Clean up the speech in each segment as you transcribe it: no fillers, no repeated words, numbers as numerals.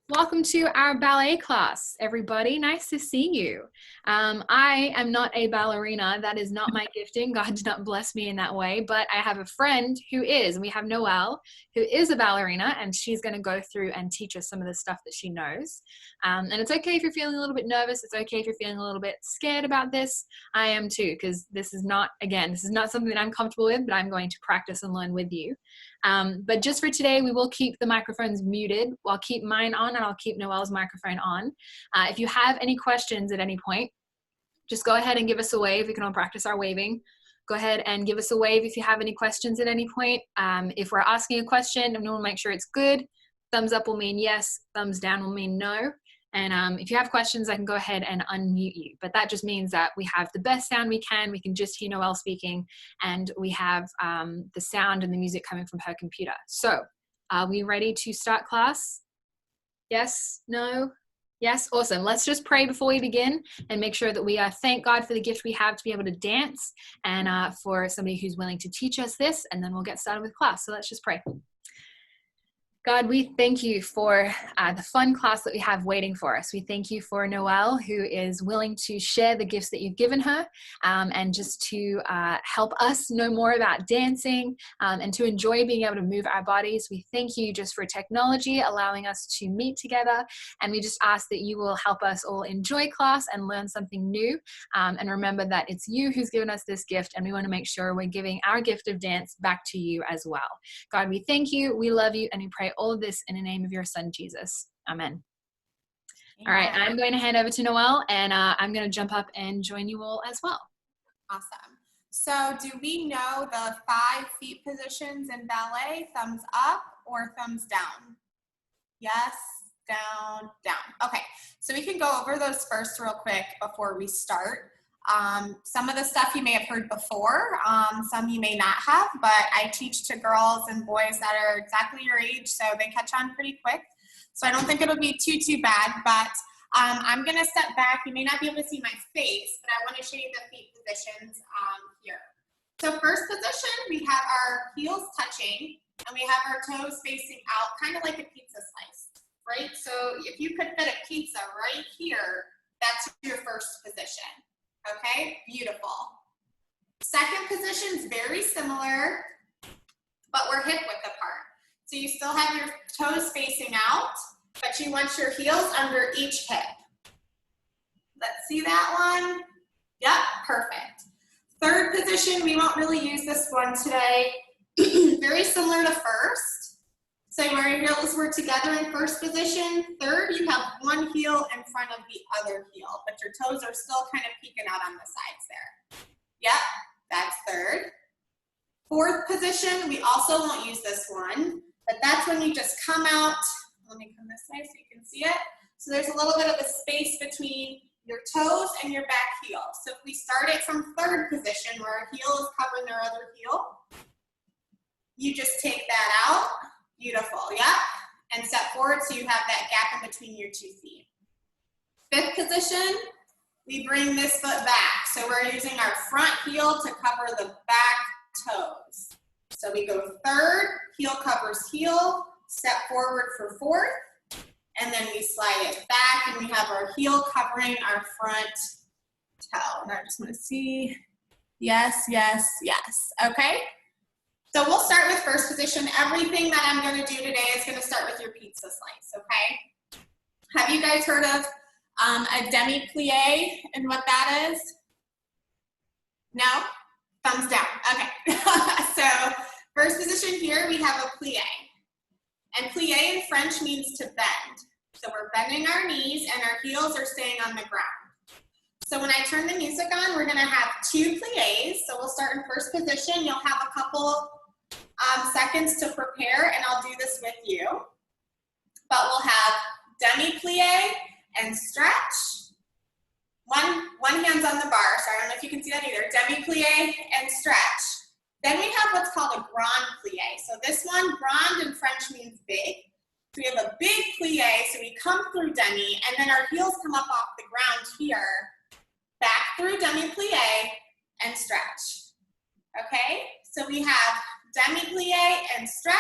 Welcome to our ballet class, everybody. Nice to see you. I am not a ballerina. That is not my gifting. God did not bless me in that way, but I have a friend who is, and we have Noel, who is a ballerina, and she's going to go through and teach us some of the stuff that she knows. And it's okay if you're feeling a little bit nervous. It's okay if you're feeling a little bit scared about this. I am too, because this is not something that I'm comfortable with, but I'm going to practice and learn with you. But just for today, we will keep the microphones muted. I'll keep mine on and I'll keep Noel's microphone on. If you have any questions at any point, just go ahead and give us a wave. We can all practice our waving. Go ahead and give us a wave if you have any questions at any point. If we're asking a question and we want to make sure it's good, thumbs up will mean yes, thumbs down will mean no. And if you have questions, I can go ahead and unmute you. But that just means that we have the best sound we can. We can just hear Noel speaking, and we have the sound and the music coming from her computer. So are we ready to start class? Yes? No? Yes? Awesome. Let's just pray before we begin and make sure that we thank God for the gift we have to be able to dance and for somebody who's willing to teach us this, and then we'll get started with class. So let's just pray. God, we thank you for the fun class that we have waiting for us. We thank you for Noel, who is willing to share the gifts that you've given her and just to help us know more about dancing and to enjoy being able to move our bodies. We thank you just for technology, allowing us to meet together. And we just ask that you will help us all enjoy class and learn something new. And remember that it's you who's given us this gift, and we want to make sure we're giving our gift of dance back to you as well. God, we thank you, we love you, and we pray all of this in the name of your son, Jesus. Amen. All right, I'm going to hand over to Noel, and I'm going to jump up and join you all as well. Awesome. So do we know the 5 feet positions in ballet? Thumbs up or thumbs down? Yes, down, down. Okay, so we can go over those first real quick before we start. Some of the stuff you may have heard before, some you may not have, but I teach to girls and boys that are exactly your age, so they catch on pretty quick. So I don't think it'll be too bad, but I'm going to step back. You may not be able to see my face, but I want to show you the feet positions here. So first position, we have our heels touching, and we have our toes facing out, kind of like a pizza slice, right? So if you could fit a pizza right here, that's your first position. Okay, beautiful. Second position is very similar, but we're hip width apart. So you still have your toes facing out, but you want your heels under each hip. Let's see that one. Yep, perfect. Third position, we won't really use this one today. Very similar to first. So where your heels were together in first position, third, you have one heel in front of the other heel, but your toes are still kind of peeking out on the sides there. Yep, that's third. Fourth position, we also won't use this one, but that's when you just come out. Let me come this way so you can see it. So there's a little bit of a space between your toes and your back heel. So if we start it from third position where our heel is covering our other heel, you just take that out. Beautiful, yep. And step forward so you have that gap in between your 2 feet. Fifth position, we bring this foot back. So we're using our front heel to cover the back toes. So we go third, heel covers heel, step forward for fourth, and then we slide it back and we have our heel covering our front toe. And I just want to see, yes, yes, yes, okay? So we'll start with first position. Everything that I'm going to do today is going to start with your pizza slice, okay? Have you guys heard of a demi-plie and what that is? No? Thumbs down. Okay. So first position here, we have a plie. And plie in French means to bend. So we're bending our knees and our heels are staying on the ground. So when I turn the music on, we're going to have 2 plies. So we'll start in first position. You'll have a couple seconds to prepare, and I'll do this with you. But we'll have demi-plie and stretch. One hand's on the bar, so I don't know if you can see that either. Demi-plie and stretch. Then we have what's called a grand plie. So this one, grand in French means big. So we have a big plie, so we come through demi, and then our heels come up off the ground here, back through demi-plie and stretch. Okay, so we have demi-plie and stretch,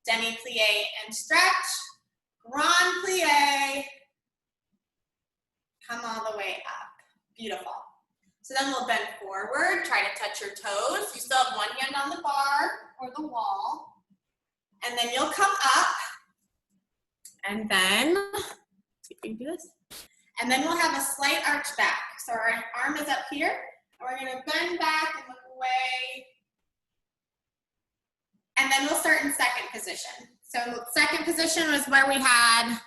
demi-plie and stretch, grand plie Beautiful. So then we'll bend forward, try to touch your toes. You still have one hand on the bar or the wall. And then you'll come up. And then, see if we can do this. And then we'll have a slight arch back. So our arm is up here. And we're going to bend back and look away. And then we'll start in second position. So second position was where we had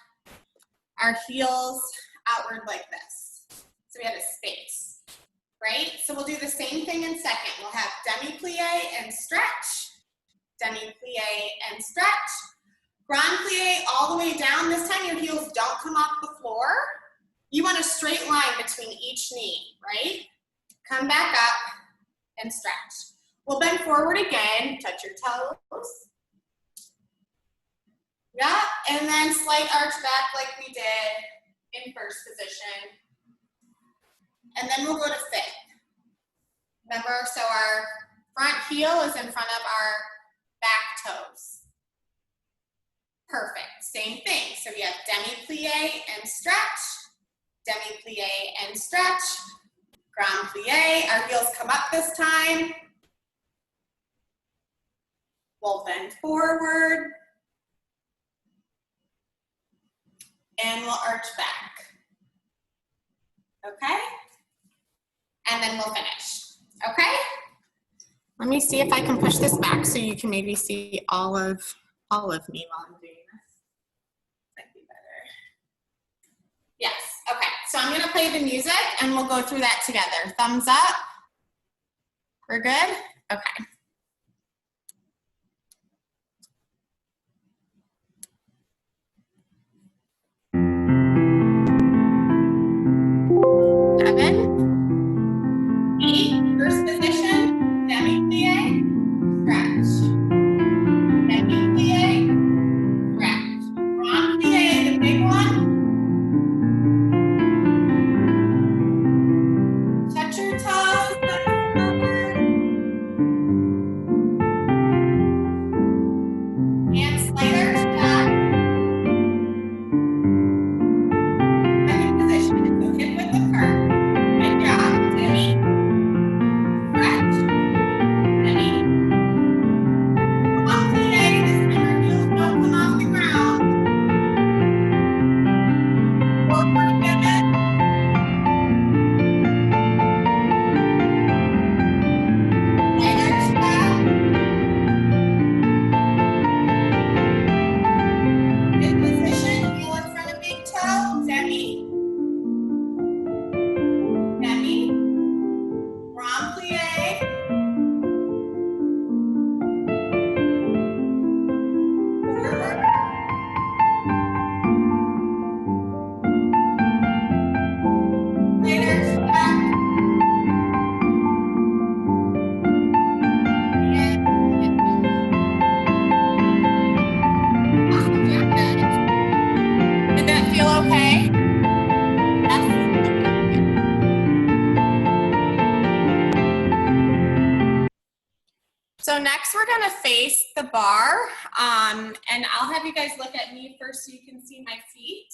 our heels outward like this. So we had a space, right? So we'll do the same thing in second. We'll have demi-plie and stretch, demi-plie and stretch, grand plie all the way down. This time your heels don't come off the floor. You want a straight line between each knee, right? Come back up and stretch. We'll bend forward again, touch your toes. Yeah, and then slight arch back like we did in first position. And then we'll go to fifth. Remember, so our front heel is in front of our back toes. Perfect, same thing. So we have demi-plie and stretch, demi-plie and stretch, grand plie. Our heels come up this time. We'll bend forward. And we'll arch back. Okay? And then we'll finish. Okay? Let me see if I can push this back so you can maybe see all of me while I'm doing this. Might be better. Yes, okay. So I'm gonna play the music and we'll go through that together. Thumbs up. We're good? Okay. First position, demi-plie, stretch. Demi-plie, stretch. Grand plie, the big one. Touch your toes, bend forward. And slight arch back. Second position, so hip width apart. Good job, demi. Stretch, demi. Grand plie, this time our heels don't come off the ground. Forward pivot. Slight arch back. Good position, heel in front of big toe, demi. Demi. Grand plie. Forward. Slight arch back. And awesome job, guys. Did that feel okay? Yes? So next we're gonna face the bar, and I'll have you guys look at me first so you can see my feet.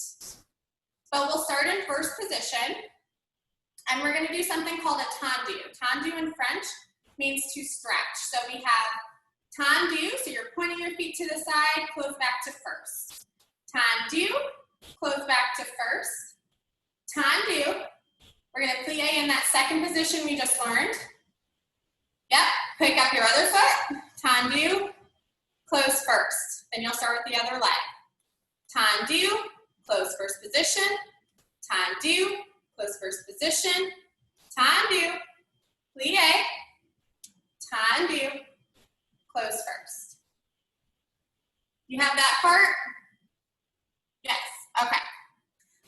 But we'll start in first position, and we're gonna do something called a tendu. Tendu in French means to stretch. So we have tendu, so you're pointing your feet to the side, close back to first. Tendu, close back to first. Tendu, we're gonna plie in that second position we just learned. Yep, pick up your other foot, tendu, close first. Then you'll start with the other leg. Tendu, close first position, tendu, close first position, tendu, plie, tendu, close first. You have that part? Yes, okay.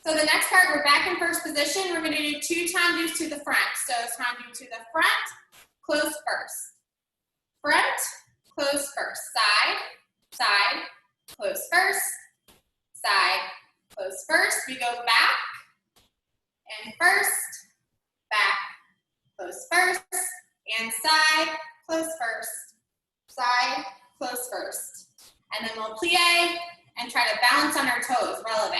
So the next part, we're back in first position. We're gonna do two tendus to the front. So tendu to the front, close first. Front, close first. Side, side, close first. Side, close first. We go back and first, back, close first, and side, close first. Side, close first. And then we'll plie and try to balance on our toes, releve.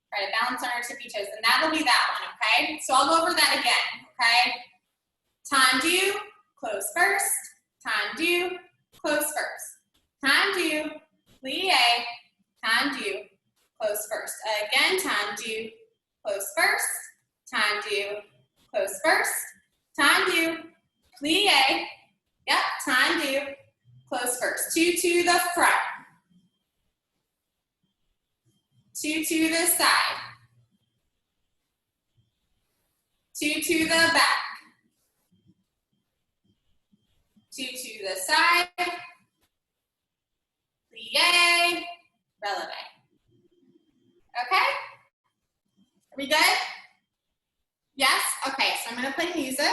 Try to balance on our tippy toes, and that'll be that one, okay? So I'll go over that again, okay? Tendu, close first, tendu, close first, tendu, plie, tendu, close first. Again, tendu, close first, tendu, close first, tendu, plie, yep, tendu, close first. Two to the front, two to the side, two to the back, two to the side, plie, releve. Okay? Are we good? Yes? Okay, so I'm gonna play music.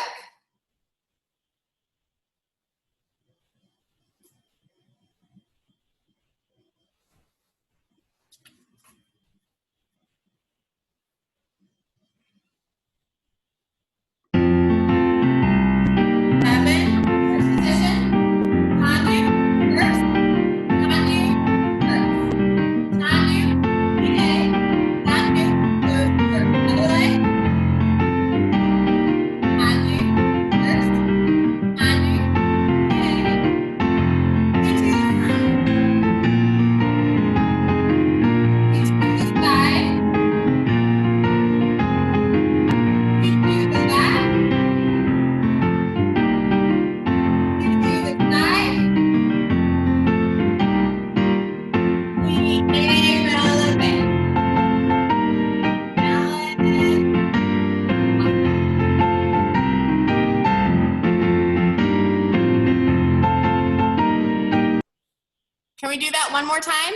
Can we do that one more time?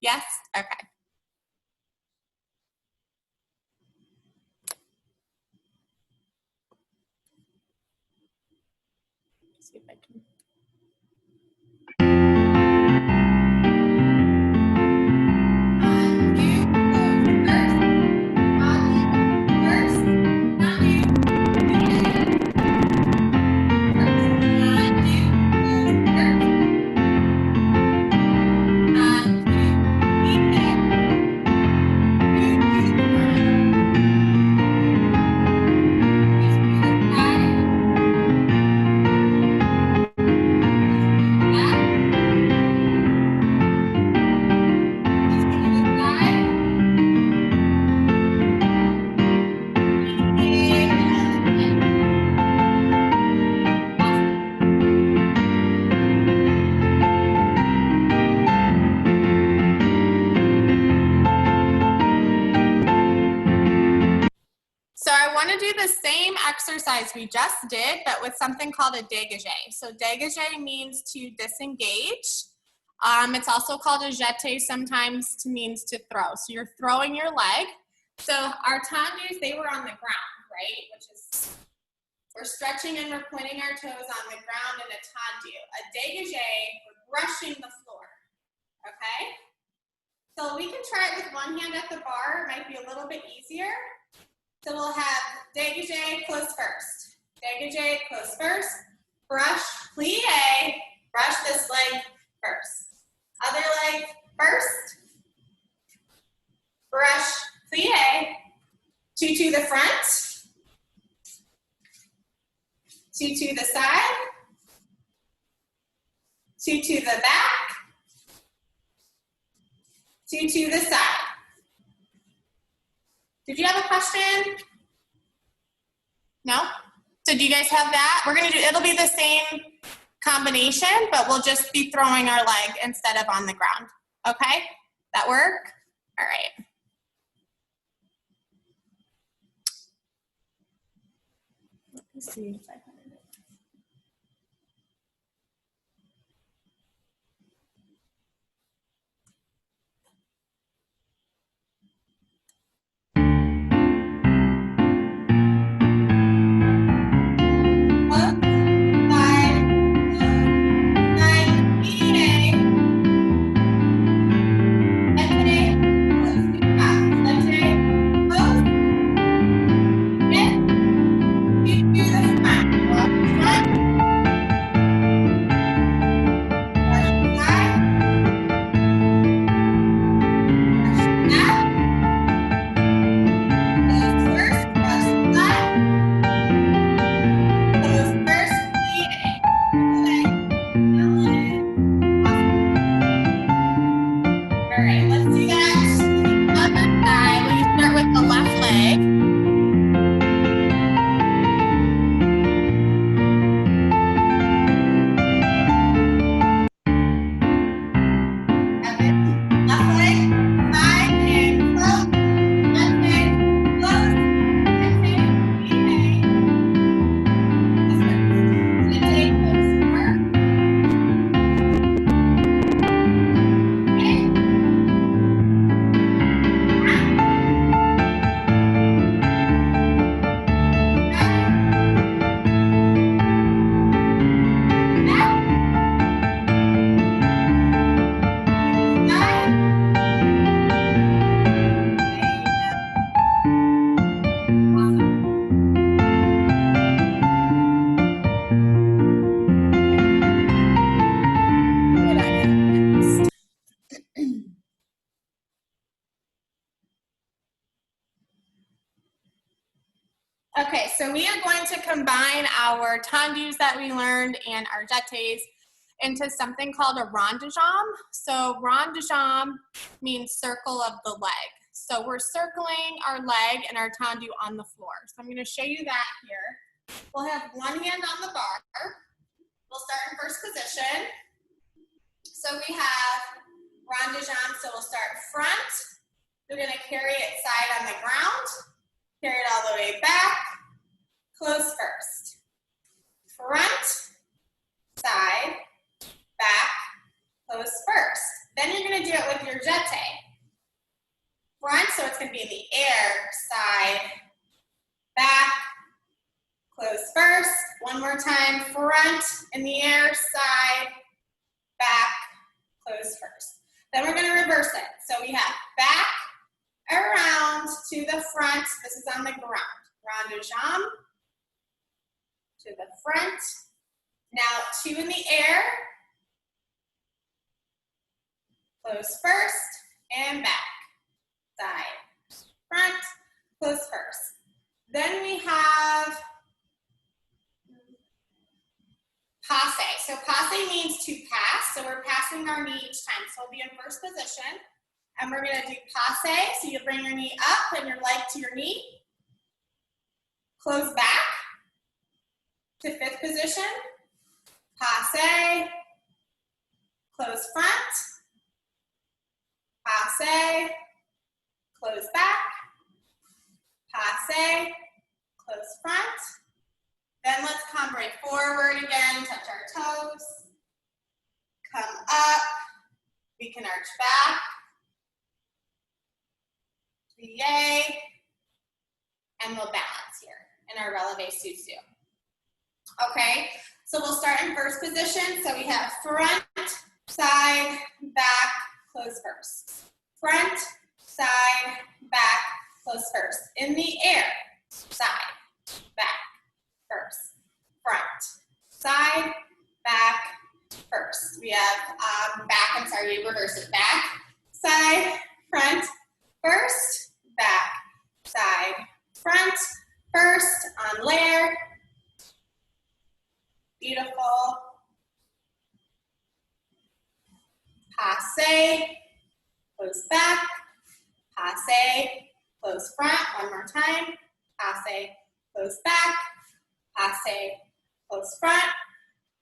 Yes? Okay. See if I can. So I want to do the same exercise we just did, but with something called a dégagé. So dégagé means to disengage. It's also called a jeté sometimes, means to throw. So you're throwing your leg. So our tendus, they were on the ground, right? Which is, we're stretching and we're pointing our toes on the ground in a tendu. A dégagé, we're brushing the floor, okay? So we can try it with one hand at the bar. It might be a little bit easier. So we'll have dégagé, close first. Dégagé, close first. Brush, plie, brush this leg first. Other leg first. Brush, plie. Two to the front. Two to the side. Two to the back. Two to the side. Did you have a question? No? So do you guys have that? We're gonna do, it'll be the same combination, but we'll just be throwing our leg instead of on the ground. Okay? That work? All right. Let me see if I can. Let's do that other side. We start with the left leg. Left leg, side and close. Left leg, close. Exhale, inhale. Close first. Inhale, close first. Okay. Okay, so we are going to combine our tendus that we learned and our jetés into something called a rond de jambe. So rond de jambe means circle of the leg. So we're circling our leg and our tendu on the floor. So I'm going to show you that here. We'll have one hand on the bar. We'll start in first position. So we have rond de jambe, so we'll start front. We're going to carry it side on the ground. Carry it all the way back, close first. Front, side, back, close first. Then you're gonna do it with your jeté. Front, so it's gonna be in the air, side, back, close first. One more time, front, in the air, side, back, close first. Then we're gonna reverse it. So we have back, around to the front. This is on the ground. Rond de jambe to the front. Now two in the air. Close first and back. Side, front, close first. Then we have passe. So passe means to pass. So we're passing our knee each time. So we'll be in first position. And we're gonna do passe, so you bring your knee up and your leg to your knee. Close back to fifth position. Passe, close front. Passe, close back. Passe, close front. Then let's come right forward again, touch our toes. Come up, we can arch back. Plie, and we'll balance here in our releve sous-sus. Okay, so we'll start in first position. So we have front, side, back, close first. Front, side, back, close first. In the air, side, back, first. Front, side, back, first. We have back, I'm sorry, we reverse it. Back, side, front, first. Back, side, front, first, on layer. Beautiful. Passe, close back, passe, close front, one more time. Passe, close back, passe, close front,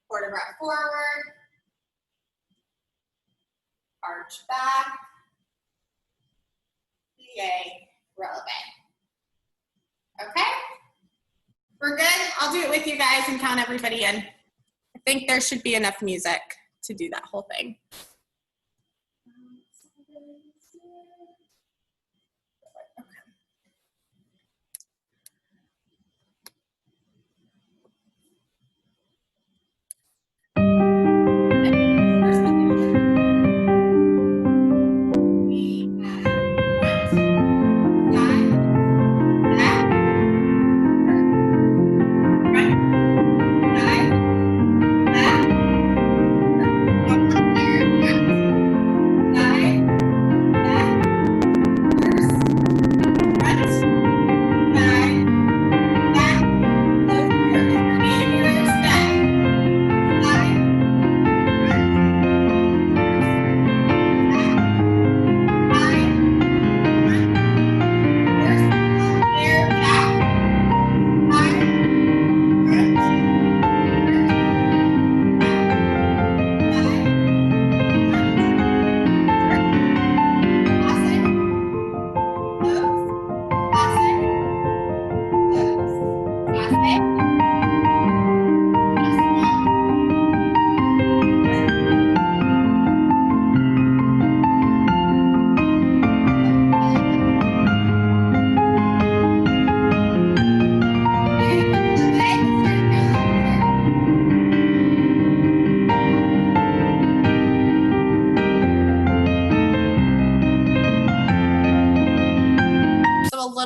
quarter breath forward, arch back, plie, releve. Okay? We're good? I'll do it with you guys and count everybody in. I think there should be enough music to do that whole thing.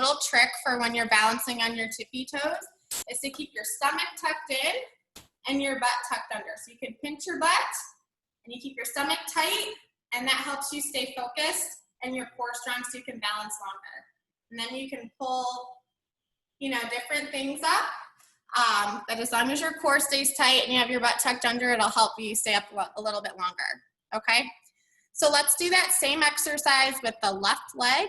little trick for when you're balancing on your tippy toes is to keep your stomach tucked in and your butt tucked under. So you can pinch your butt and you keep your stomach tight, and that helps you stay focused and your core strong so you can balance longer. And then you can pull, different things up. But as long as your core stays tight and you have your butt tucked under, it'll help you stay up a little bit longer, okay? So let's do that same exercise with the left leg.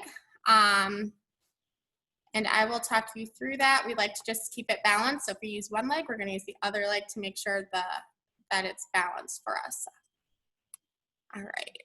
And I will talk you through that. We like to just keep it balanced. So if we use one leg, we're gonna use the other leg to make sure that it's balanced for us. All right.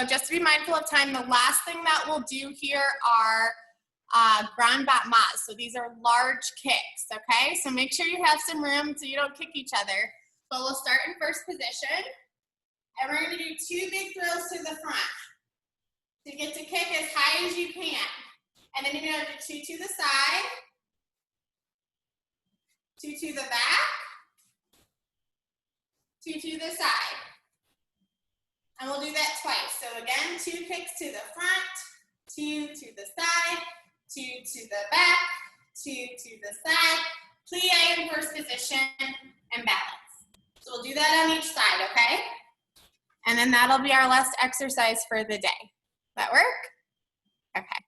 Just to be mindful of time, the last thing that we'll do here are grand battements. So these are large kicks, okay? So make sure you have some room so you don't kick each other. But we'll start in first position, and we're gonna do 2 big throws to the front. So you get to kick as high as you can. And then you're gonna do 2 to the side, 2 to the back, 2 to the side. And we'll do that twice. So again, 2 kicks to the front, 2 to the side, 2 to the back, 2 to the side, plie in first position, and balance. So we'll do that on each side, okay? And then that'll be our last exercise for the day. That work? Okay.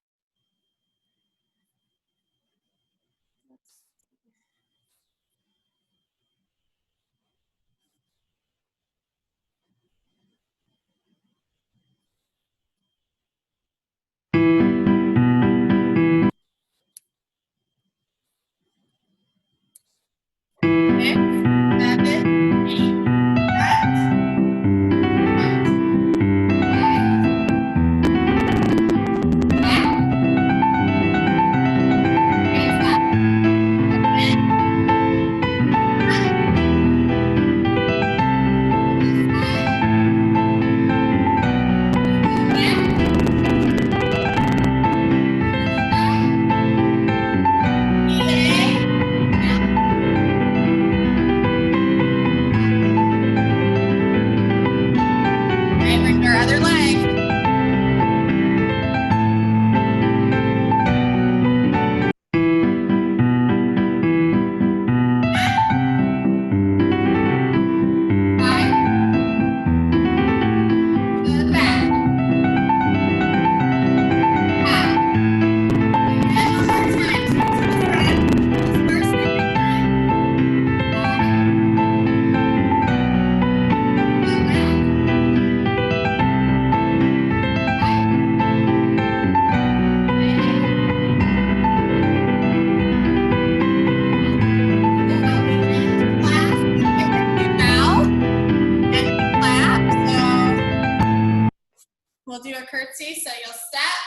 We'll do a curtsy, so you'll step,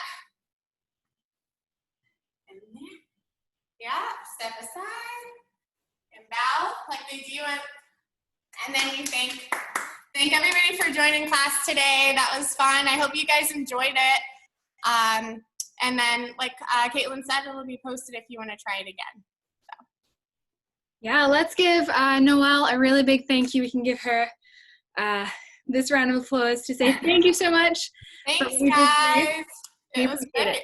and then, yeah, step aside, and bow like they do it, and then you thank Thank everybody for joining class today. That was fun. I hope you guys enjoyed it. And then, like Caitlin said, it'll be posted if you want to try it again. So. Yeah, let's give Noel a really big thank you. We can give her this round of applause to say thank you so much. Thanks, guys. It was great.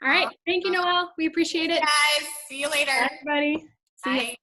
All right. Thank you, Noel. We appreciate it. Guys, see you later. Bye, everybody. See you.